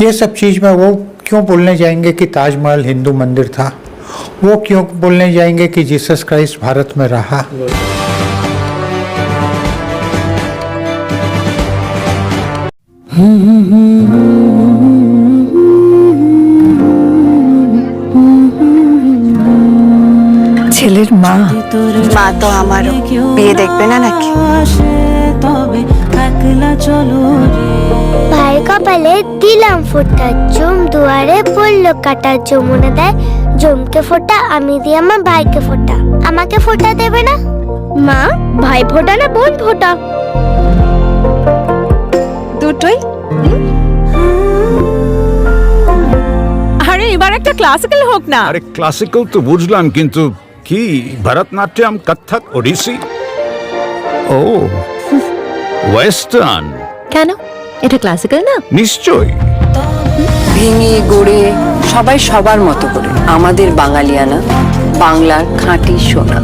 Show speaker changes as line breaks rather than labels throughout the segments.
ये सब चीज़ में वो क्यों बोलने जाएंगे कि ताजमहल हिंदू मंदिर था, वो क्यों बोलने जाएंगे कि जीसस क्राइस्ट भारत में रहा।
ছেলের মা
মা তো আমারও বিয়ে দেখবে না নাকি?
ভাই কপালে দিলাম ফোঁটা, জম দুয়ারে পড়লো কাটা, যমুনা দেয় জমকে ফোঁটা, আমি দিই আমার ভাইকে ফোঁটা। আমাকে ফোঁটা দেবে না মা? ভাই ফোঁটা না বোন ফোঁটা?
দুটোই। আরে এবার একটা ক্লাসিক্যাল হোক না।
আরে ক্লাসিক্যাল তো বুঝলাম, কিন্তু কি ভরতনাট্যম, কত্থক, ওড়িশি? ও ওয়েস্টার্ন।
কেন, এটা ক্লাসিক্যাল না?
নিশ্চয়ই।
ভেঙে গড়ে সবাই সবার মতো করে, আমাদের বাঙালিয়ানা, বাংলার খাঁটি সোনা।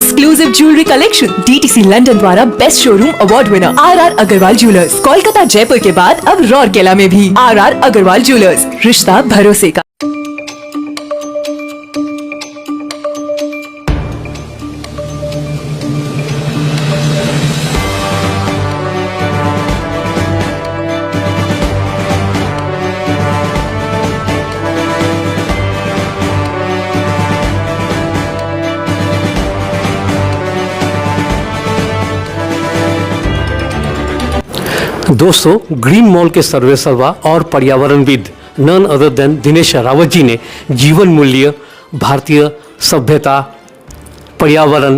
Exclusive jewellery collection DTC London द्वारा best showroom award winner RR Agarwal jewellers, Kolkata Jaipur के बाद अब रौरकेला में भी RR अग्रवाल ज्वेलर्स, रिश्ता भरोसे का।
दोस्तों, ग्रीन मॉल के सर्वेसर्वा और पर्यावरणविद none other than Dinesh Rawat ji ने जीवन मूल्य, भारतीय सभ्यता, पर्यावरण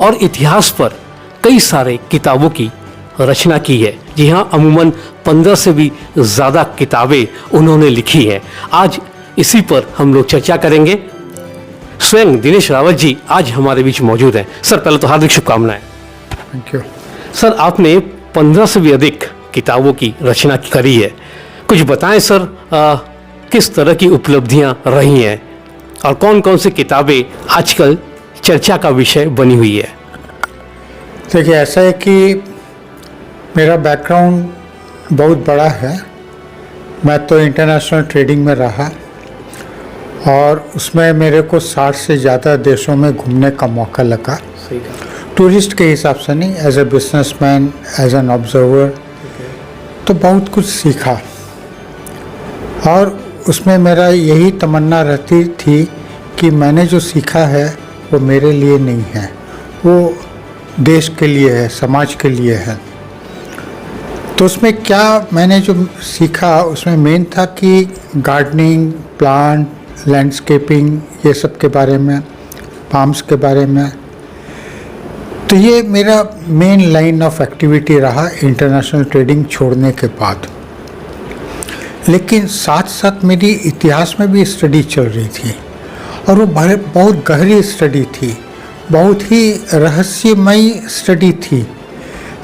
और इतिहास पर कई सारे किताबों की रचना की है। जी हाँ, अमूमन 15 से भी ज़्यादा किताबें उन्होंने लिखी हैं। आज इसी पर हम लोग चर्चा करेंगे। स्वयं दिनेश रावत जी आज हमारे बीच मौजूद हैं। सर, पहले तो हार्दिक शुभकामनाएं।
Thank you.
सर, आपने 15 से भी अधिक किताबों की रचना करी है। कुछ बताएं सर, किस तरह की उपलब्धियां रही हैं और कौन कौन सी किताबें आजकल चर्चा का विषय बनी हुई है?
देखिए, ऐसा है कि मेरा बैकग्राउंड बहुत बड़ा है। मैं तो इंटरनेशनल ट्रेडिंग में रहा और उसमें मेरे को 60 से ज़्यादा देशों में घूमने का मौका लगा। टूरिस्ट के हिसाब से नहीं, as a businessman, as an observer. तो बहुत कुछ सीखा और उसमें मेरा यही तमन्ना रहती थी कि मैंने जो सीखा है वो मेरे लिए नहीं है, वो देश के लिए है, समाज के लिए है। तो उसमें क्या मैंने जो सीखा, उसमें मेन था कि गार्डनिंग, प्लांट, लैंडस्केपिंग, ये सब के बारे में, फार्म्स के बारे में। तो ये मेरा मेन लाइन ऑफ एक्टिविटी रहा इंटरनेशनल ट्रेडिंग छोड़ने के बाद। लेकिन साथ साथ मेरी इतिहास में भी स्टडी चल रही थी और वो बहुत गहरी स्टडी थी, बहुत ही रहस्यमयी स्टडी थी।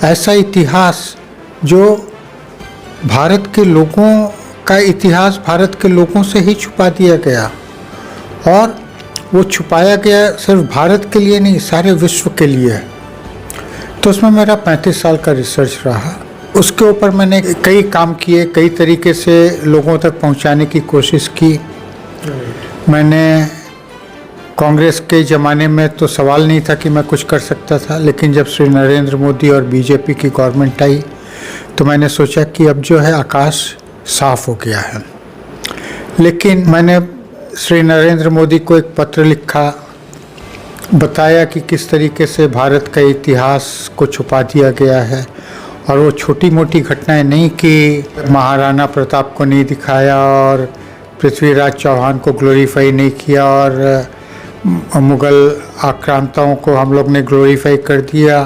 ऐसा इतिहास जो भारत के लोगों का इतिहास भारत के लोगों से ही छुपा दिया गया, और वो छुपाया गया सिर्फ भारत के लिए नहीं, सारे विश्व के लिए। तो उसमें मेरा 35 साल का रिसर्च रहा। उसके ऊपर मैंने कई काम किए, कई तरीके से लोगों तक पहुंचाने की कोशिश की। मैंने कांग्रेस के ज़माने में तो सवाल नहीं था कि मैं कुछ कर सकता था, लेकिन जब श्री नरेंद्र मोदी और बीजेपी की गवर्नमेंट आई तो मैंने सोचा कि अब जो है आकाश साफ हो गया है। लेकिन मैंने श्री नरेंद्र मोदी को एक पत्र लिखा, बताया कि किस तरीके से भारत का इतिहास को छुपा दिया गया है। और वो छोटी मोटी घटनाएं नहीं कि महाराणा प्रताप को नहीं दिखाया और पृथ्वीराज चौहान को ग्लोरीफाई नहीं किया और मुग़ल आक्रांताओं को हम लोग ने ग्लोरीफाई कर दिया,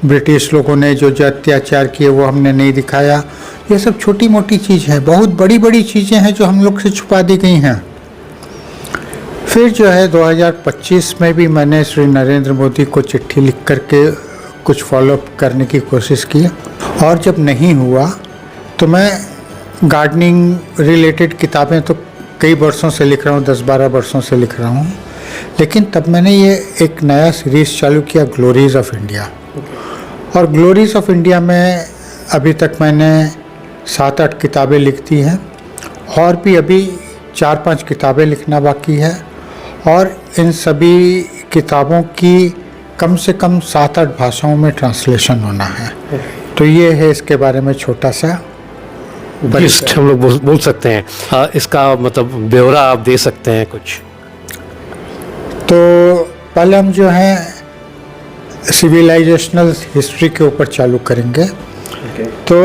ब्रिटिश लोगों ने जो अत्याचार किए वो हमने नहीं दिखाया। ये सब छोटी मोटी चीज़ है, बहुत बड़ी बड़ी चीज़ें हैं जो हम लोग से छुपा दी गई हैं। फिर जो है 2025 में भी मैंने श्री नरेंद्र मोदी को चिट्ठी लिख करके कुछ फॉलोअप करने की कोशिश की, और जब नहीं हुआ तो मैं गार्डनिंग रिलेटेड किताबें तो कई वर्षों से लिख रहा हूँ, 10-12 वर्षों से लिख रहा हूँ। लेकिन तब मैंने ये एक नया सीरीज़ चालू किया, ग्लोरीज ऑफ इंडिया। और ग्लोरीज ऑफ इंडिया में अभी तक मैंने 7-8 किताबें लिख दी हैं और भी अभी 4-5 किताबें लिखना बाकी है और इन सभी किताबों की कम से कम 7-8 भाषाओं में ट्रांसलेशन होना है। तो ये है इसके बारे में छोटा सा
लिस्ट हम लोग बोल सकते हैं। इसका मतलब ब्यौरा आप दे सकते हैं कुछ?
तो पहले हम जो है सिविलाइजेशनल हिस्ट्री के ऊपर चालू करेंगे। तो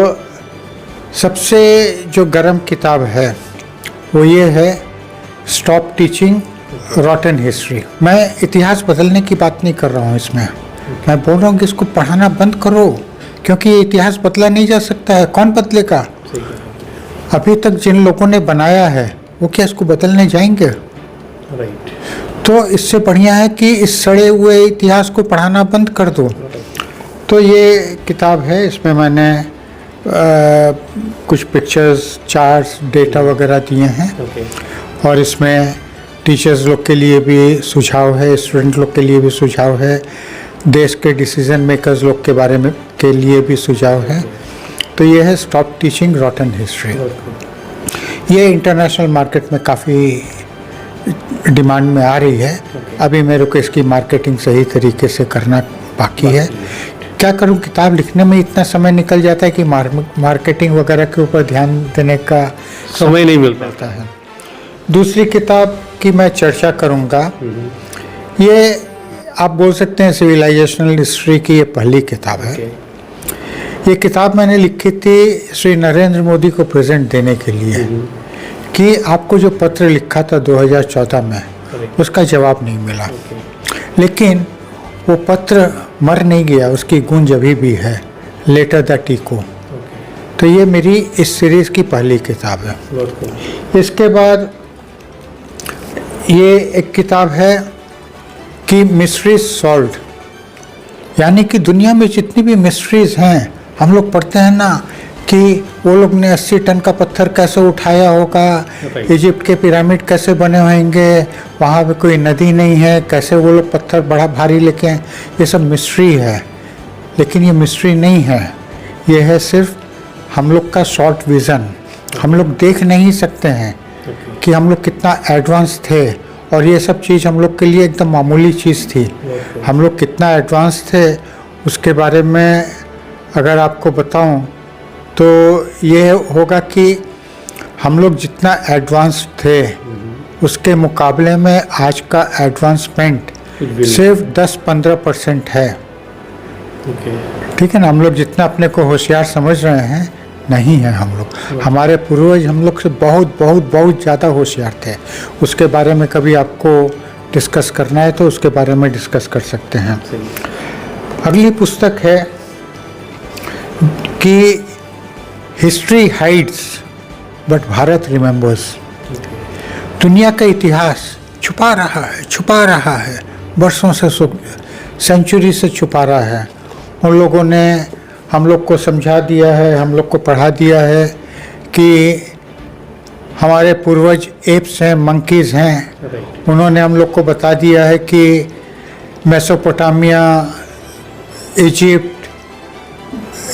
सबसे जो गर्म किताब है वो ये है स्टॉप टीचिंग रॉटन हिस्ट्री। मैं इतिहास बदलने की बात नहीं कर रहा हूँ इसमें, मैं बोल रहा हूँ कि इसको पढ़ाना बंद करो, क्योंकि ये इतिहास बदला नहीं जा सकता है। कौन बदलेगा? अभी तक जिन लोगों ने बनाया है वो क्या इसको बदलने जाएंगे? तो इससे बढ़िया है कि इस सड़े हुए इतिहास को पढ़ाना बंद कर दो। तो ये किताब है, इसमें मैंने कुछ पिक्चर्स, चार्ट्स, डेटा वगैरह दिए हैं और इसमें टीचर्स लोग के लिए भी सुझाव है, स्टूडेंट लोग के लिए भी सुझाव है, देश के डिसीजन मेकर्स लोग के बारे में के लिए भी सुझाव है। तो ये है स्टॉप टीचिंग रॉटन हिस्ट्री। ये इंटरनेशनल मार्केट में काफ़ी डिमांड में आ रही है। अभी मेरे को इसकी मार्केटिंग सही तरीके से करना बाकी है। क्या करूं, किताब लिखने में इतना समय निकल जाता है कि मार्केटिंग वगैरह के ऊपर ध्यान देने का
समय नहीं मिल पाता
है। दूसरी किताब की मैं चर्चा करूंगा, ये आप बोल सकते हैं सिविलाइजेशनल हिस्ट्री की ये पहली किताब है। ये किताब मैंने लिखी थी श्री नरेंद्र मोदी को प्रेजेंट देने के लिए कि आपको जो पत्र लिखा था 2014 में उसका जवाब नहीं मिला, लेकिन वो पत्र मर नहीं गया, उसकी गूंज अभी भी है, लेटर द टीको। तो ये मेरी इस सीरीज़ की पहली किताब है। इसके बाद ये एक किताब है कि मिस्ट्रीज सॉल्व्ड, यानी कि दुनिया में जितनी भी मिस्ट्रीज हैं, हम लोग पढ़ते हैं ना कि वो लोग ने 80 टन का पत्थर कैसे उठाया होगा, इजिप्ट के पिरामिड कैसे बने होंगे, वहाँ पे कोई नदी नहीं है, कैसे वो लोग पत्थर बड़ा भारी लेके आए, ये सब मिस्ट्री है। लेकिन ये मिस्ट्री नहीं है, ये है सिर्फ हम लोग का शॉर्ट विज़न। हम लोग देख नहीं सकते हैं कि हम लोग कितना एडवांस थे और ये सब चीज़ हम लोग के लिए एकदम मामूली चीज़ थी। हम लोग कितना एडवांस थे उसके बारे में अगर आपको बताऊं तो ये होगा कि हम लोग जितना एडवांस थे उसके मुकाबले में आज का एडवांसमेंट सिर्फ 10-15% है। ठीक है ना? हम लोग जितना अपने को होशियार समझ रहे हैं नहीं है हम लोग। हमारे पूर्वज हम लोग से बहुत बहुत बहुत ज़्यादा होशियार थे। उसके बारे में कभी आपको डिस्कस करना है तो उसके बारे में डिस्कस कर सकते हैं। अगली पुस्तक है कि history hides but Bharat remembers. दुनिया का इतिहास छुपा रहा है, वर्षों से, सेंचुरी से छुपा रहा है। उन लोगों ने हम लोग को समझा दिया है, हम लोग को पढ़ा दिया है कि हमारे पूर्वज एप्स हैं, मंकीज़ हैं। उन्होंने हम लोग को बता दिया है कि मेसोपोटामिया, इजिप्ट,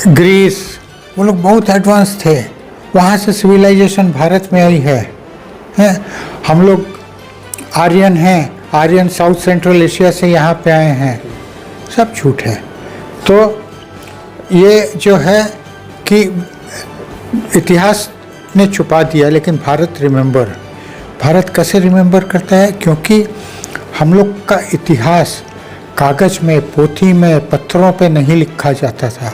ग्रीस, वो लोग बहुत एडवांस थे, वहाँ से सिविलाइजेशन भारत में आई है। हम लोग आर्यन हैं, आर्यन साउथ सेंट्रल एशिया से यहाँ पे आए हैं, सब झूठ है। तो ये जो है कि इतिहास ने छुपा दिया, लेकिन भारत कैसे रिमेंबर करता है? क्योंकि हम लोग का इतिहास कागज़ में, पोथी में, पत्थरों पे नहीं लिखा जाता था।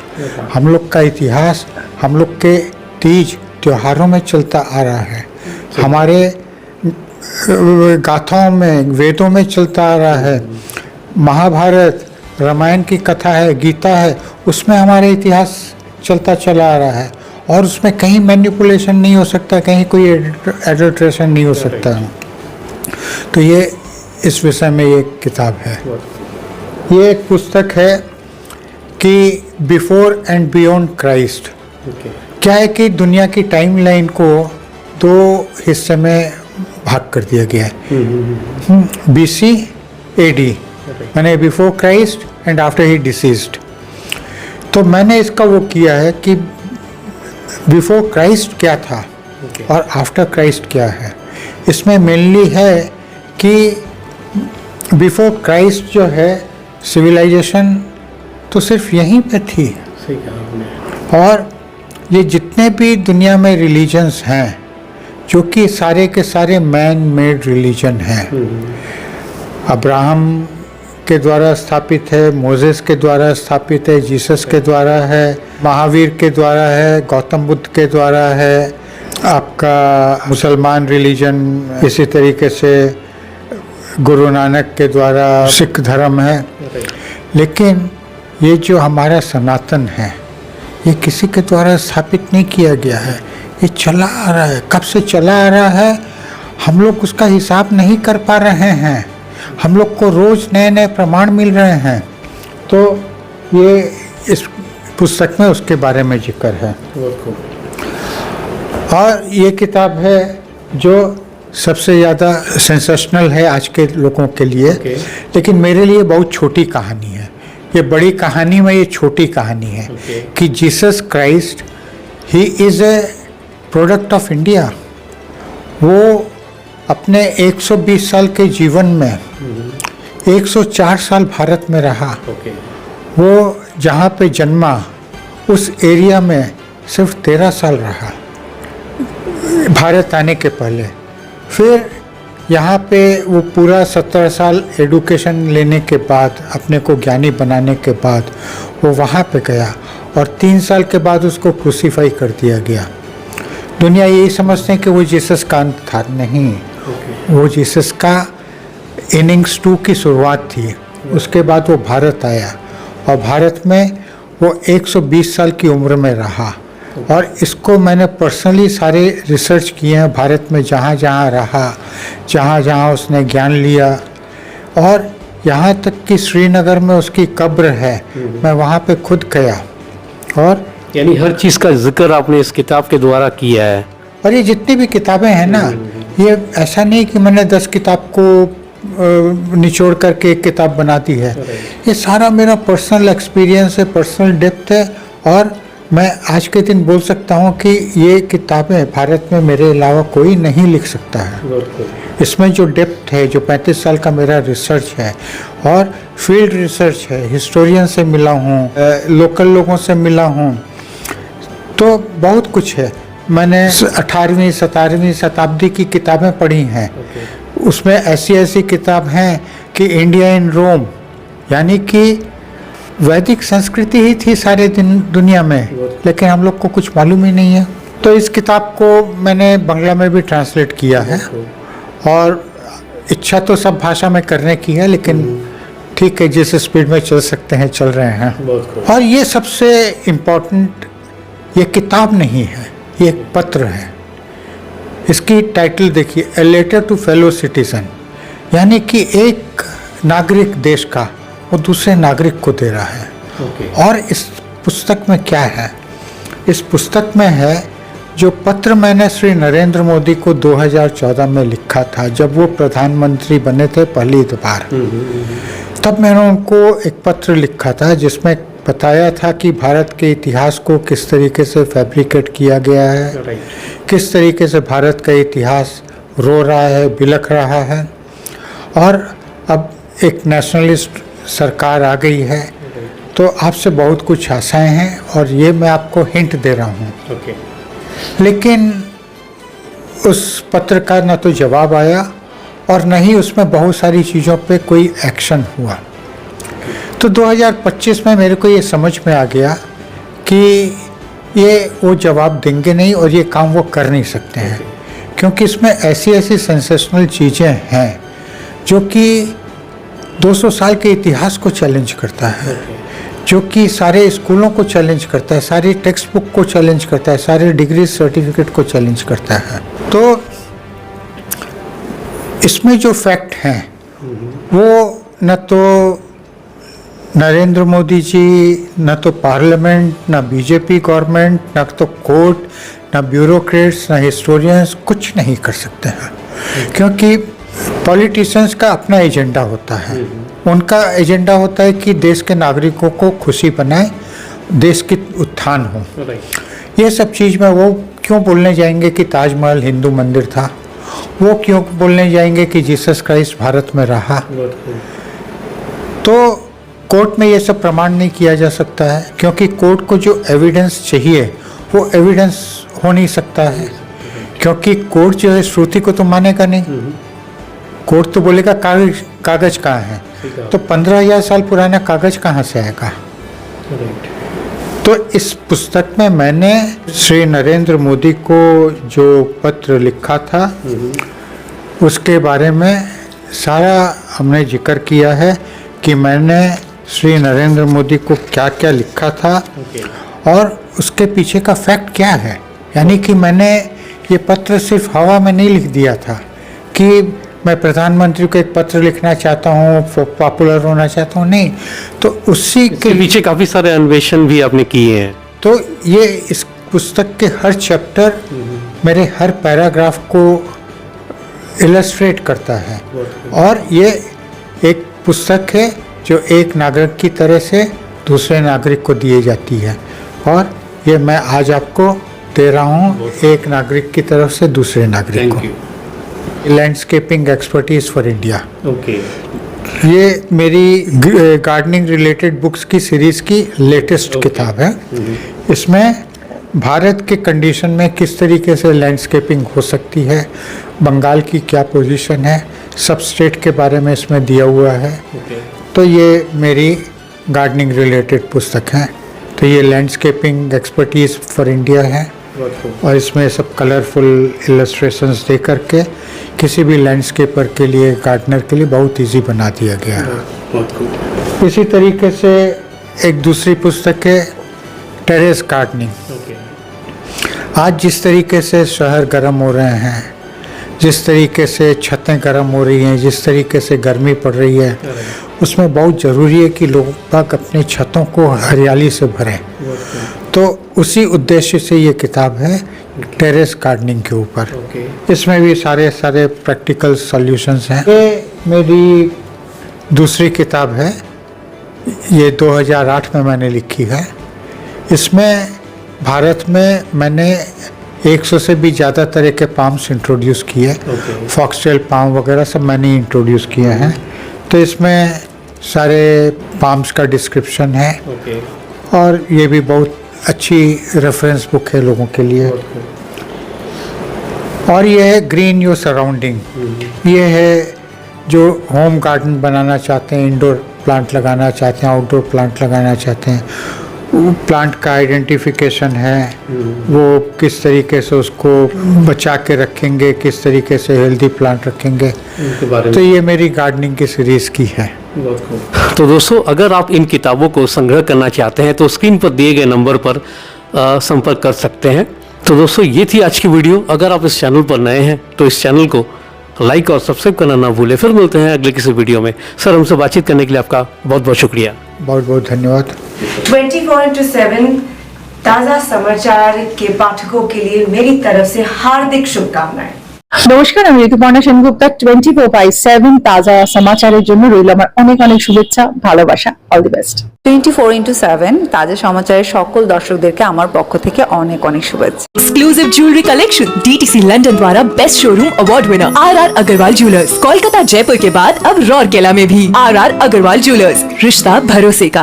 हम लोग का इतिहास हम लोग के तीज त्योहारों में चलता आ रहा है, हमारे गाथाओं में, वेदों में चलता आ रहा है। महाभारत, रामायण की कथा है, गीता है, उसमें हमारे इतिहास चलता चला आ रहा है और उसमें कहीं मैनिपुलेशन नहीं हो सकता, कहीं कोई एडल्ट्रेशन नहीं हो सकता। तो ये इस विषय में ये किताब है। ये एक पुस्तक है कि बिफोर एंड बियॉन्ड क्राइस्ट। क्या है कि दुनिया की टाइमलाइन को 2 हिस्से में भाग कर दिया गया है, BC AD, माने before Christ and after he deceased. तो मैंने इसका वो किया है कि बिफोर क्राइस्ट क्या था और आफ्टर क्राइस्ट क्या है। इसमें मेनली है कि बिफोर क्राइस्ट जो है सिविलाइजेशन तो सिर्फ यहीं पे थी, और ये जितने भी दुनिया में रिलीजन्स हैं जो कि सारे के सारे मैन मेड रिलीजन हैं, अब्राहम के द्वारा स्थापित है, मोसेस के द्वारा स्थापित है, जीसस के द्वारा है, महावीर के द्वारा है, गौतम बुद्ध के द्वारा है, आपका मुसलमान रिलीजन इसी तरीके से गुरु नानक के द्वारा, सिख धर्म है। लेकिन ये जो हमारा सनातन है ये किसी के द्वारा स्थापित नहीं किया गया है, ये चला आ रहा है। कब से चला आ रहा है हम लोग उसका हिसाब नहीं कर पा रहे हैं, हम लोग को रोज़ नए नए प्रमाण मिल रहे हैं। तो ये इस पुस्तक में उसके बारे में जिक्र है। और ये किताब है जो सबसे ज़्यादा सेंसेशनल है आज के लोगों के लिए, लेकिन मेरे लिए बहुत छोटी कहानी है। ये बड़ी कहानी में ये छोटी कहानी है कि Jesus Christ he is a product of India. वो अपने 120 साल के जीवन में 104 साल भारत में रहा। वो जहाँ पे जन्मा उस एरिया में सिर्फ 13 साल रहा भारत आने के पहले। फिर यहाँ पे वो पूरा 17 साल एडुकेशन लेने के बाद, अपने को ज्ञानी बनाने के बाद वो वहाँ पे गया, और 3 साल के बाद उसको क्रूसीफाई कर दिया गया। दुनिया यही समझते हैं कि वो जीसस का अंत था, नहीं, वो जीसस का इनिंग्स 2 की शुरुआत थी। उसके बाद वो भारत आया और भारत में वो 120 साल की उम्र में रहा। और इसको मैंने पर्सनली सारे रिसर्च किए हैं, भारत में जहाँ जहाँ रहा, जहाँ जहाँ उसने ज्ञान लिया, और यहाँ तक कि श्रीनगर में उसकी कब्र है, मैं वहाँ पे खुद गया। और
यानी हर चीज़ का जिक्र आपने इस किताब के द्वारा किया है।
और ये जितनी भी किताबें हैं ना, ये ऐसा नहीं कि मैंने 10 किताब को निचोड़ करके एक किताब बना दी है। ये सारा मेरा पर्सनल एक्सपीरियंस है, पर्सनल डेप्थ है, और मैं आज के दिन बोल सकता हूँ कि ये किताबें भारत में मेरे अलावा कोई नहीं लिख सकता है। इसमें जो डेप्थ है, जो 35 साल का मेरा रिसर्च है और फील्ड रिसर्च है, हिस्टोरियन से मिला हूँ, लोकल लोगों से मिला हूँ, तो बहुत कुछ है। मैंने 18वीं 17वीं शताब्दी की किताबें पढ़ी हैं। उसमें ऐसी ऐसी किताब हैं कि इंडिया इन रोम, यानी कि वैदिक संस्कृति ही थी सारे दुनिया में, लेकिन हम लोग को कुछ मालूम ही नहीं है। तो इस किताब को मैंने बांग्ला में भी ट्रांसलेट किया है, और इच्छा तो सब भाषा में करने की है, लेकिन ठीक है, जिस स्पीड में चल सकते हैं चल रहे हैं। और ये सबसे इम्पोर्टेंट, ये किताब नहीं है, ये एक पत्र है। इसकी टाइटल देखिए, a letter to fellow citizen, यानी कि एक नागरिक देश का वो दूसरे नागरिक को दे रहा है। और इस पुस्तक में क्या है? इस पुस्तक में है जो पत्र मैंने श्री नरेंद्र मोदी को 2014 में लिखा था, जब वो प्रधानमंत्री बने थे पहली बार। तब मैंने उनको एक पत्र लिखा था जिसमें बताया था कि भारत के इतिहास को किस तरीके से फैब्रिकेट किया गया है, किस तरीके से भारत का इतिहास रो रहा है, बिलख रहा है, और अब एक नेशनलिस्ट सरकार आ गई है। तो आपसे बहुत कुछ आशाएं हैं, और ये मैं आपको हिंट दे रहा हूँ। लेकिन उस पत्र का न तो जवाब आया और न ही उसमें बहुत सारी चीज़ों पे कोई एक्शन हुआ। तो 2025 में मेरे को ये समझ में आ गया कि ये वो जवाब देंगे नहीं और ये काम वो कर नहीं सकते हैं, क्योंकि इसमें ऐसी ऐसी सेंसेशनल चीज़ें हैं जो कि 200 साल के इतिहास को चैलेंज करता है, जो कि सारे स्कूलों को चैलेंज करता है, सारी टेक्स्ट बुक को चैलेंज करता है, सारे डिग्री सर्टिफिकेट को चैलेंज करता है। तो इसमें जो फैक्ट हैं वो न तो नरेंद्र मोदी जी, न तो पार्लियामेंट, न बीजेपी गवर्नमेंट, न तो कोर्ट, न ब्यूरोक्रेट्स, न हिस्टोरियंस कुछ नहीं कर सकते हैं, क्योंकि पॉलिटिशियंस का अपना एजेंडा होता है। उनका एजेंडा होता है कि देश के नागरिकों को खुशी बनाए देश की उत्थान हो। ये सब चीज़ में वो क्यों बोलने जाएंगे कि ताजमहल हिंदू मंदिर था, वो क्यों बोलने जाएंगे कि जीसस क्राइस्ट भारत में रहा। तो कोर्ट में ये सब प्रमाण नहीं किया जा सकता है, क्योंकि कोर्ट को जो एविडेंस चाहिए वो एविडेंस हो नहीं सकता है, क्योंकि कोर्ट जो है श्रुति को तो मानेगा नहीं। कोर्ट तो बोलेगा कागज कहाँ है, तो 15,000 साल पुराना कागज कहाँ से आएगा। तो इस पुस्तक में मैंने श्री नरेंद्र मोदी को जो पत्र लिखा था उसके बारे में सारा हमने जिक्र किया है कि मैंने श्री नरेंद्र मोदी को क्या क्या लिखा था और उसके पीछे का फैक्ट क्या है। यानी कि मैंने ये पत्र सिर्फ हवा में नहीं लिख दिया था कि मैं प्रधानमंत्री को एक पत्र लिखना चाहता हूँ, पॉपुलर होना चाहता हूँ, नहीं। तो उसी के
पीछे काफ़ी सारे अन्वेषण भी आपने किए हैं।
तो ये इस पुस्तक के हर चैप्टर मेरे हर पैराग्राफ को इलस्ट्रेट करता है, और ये एक पुस्तक है जो एक नागरिक की तरह से दूसरे नागरिक को दी जाती है, और ये मैं आज आपको दे रहा हूँ एक नागरिक की तरफ से दूसरे नागरिक को। Landscaping expertise for India. ये मेरी गार्डनिंग रिलेटेड बुक्स की सीरीज की लेटेस्ट किताब है। इसमें भारत के कंडीशन में किस तरीके से लैंडस्केपिंग हो सकती है, बंगाल की क्या पोजीशन है, सब स्टेट के बारे में इसमें दिया हुआ है। तो ये मेरी गार्डनिंग रिलेटेड पुस्तक है। तो ये लैंडस्केपिंग एक्सपर्टीज फॉर इंडिया है, और इसमें सब कलरफुल इलस्ट्रेशंस दे करके किसी भी लैंडस्केपर के लिए, गार्डनर के लिए बहुत इजी बना दिया गया है। इसी तरीके से एक दूसरी पुस्तक है टेरेस गार्डनिंग। आज जिस तरीके से शहर गर्म हो रहे हैं, जिस तरीके से छतें गर्म हो रही हैं, जिस तरीके से गर्मी पड़ रही है, उसमें बहुत ज़रूरी है कि लोग अपने छतों को हरियाली से भरें। तो उसी उद्देश्य से ये किताब है टेरेस गार्डनिंग के ऊपर। इसमें भी सारे प्रैक्टिकल सॉल्यूशंस हैं। ये मेरी दूसरी किताब है, ये 2008 में मैंने लिखी है। इसमें भारत में मैंने 100 से भी ज़्यादा तरह के पाम्स इंट्रोड्यूस किए। फॉक्सटेल पाम वगैरह सब मैंने इंट्रोड्यूस किए हैं। तो इसमें सारे पाम्स का डिस्क्रिप्शन है, और ये भी बहुत अच्छी रेफरेंस बुक है लोगों के लिए। और ये है ग्रीन योर सराउंडिंग। ये है जो होम गार्डन बनाना चाहते हैं, इंडोर प्लांट लगाना चाहते हैं, आउटडोर प्लांट लगाना चाहते हैं, प्लांट का आइडेंटिफिकेशन है, वो किस तरीके से उसको बचा के रखेंगे, किस तरीके से हेल्दी प्लांट रखेंगे। तो ये मेरी गार्डनिंग की सीरीज़ की है।
तो दोस्तों, अगर आप इन किताबों को संग्रह करना चाहते हैं तो स्क्रीन पर दिए गए नंबर पर संपर्क कर सकते हैं। तो दोस्तों, ये थी आज की वीडियो। अगर आप इस चैनल पर नए हैं तो इस चैनल को लाइक और सब्सक्राइब करना ना भूलें। फिर मिलते हैं अगले किसी वीडियो में। सर, हमसे बातचीत करने के लिए आपका बहुत बहुत शुक्रिया।
बहुत बहुत धन्यवाद।
24/7 ताज़ा समाचार के पाठकों के लिए मेरी तरफ से हार्दिक शुभकामनाएं।
নমস্কার, আমি ঋতুপর্ণা সেনগুপ্তা। 24/7 তাজা সমাচারের জন্য রইল আমার অনেক অনেক শুভেচ্ছা, ভালোবাসা। All the best.
24/7 তাজা সমাচারের সকল দর্শকদেরকে আমার পক্ষ থেকে অনেক অনেক শুভেচ্ছা।
Exclusive jewellery collection DTC London द्वारा best showroom award winner RR Agarwal jewellers, Kolkata Jaipur के बाद अब रौरकेला में भी RR अग्रवाल ज्वेलर्स, रिश्ता भरोसे का।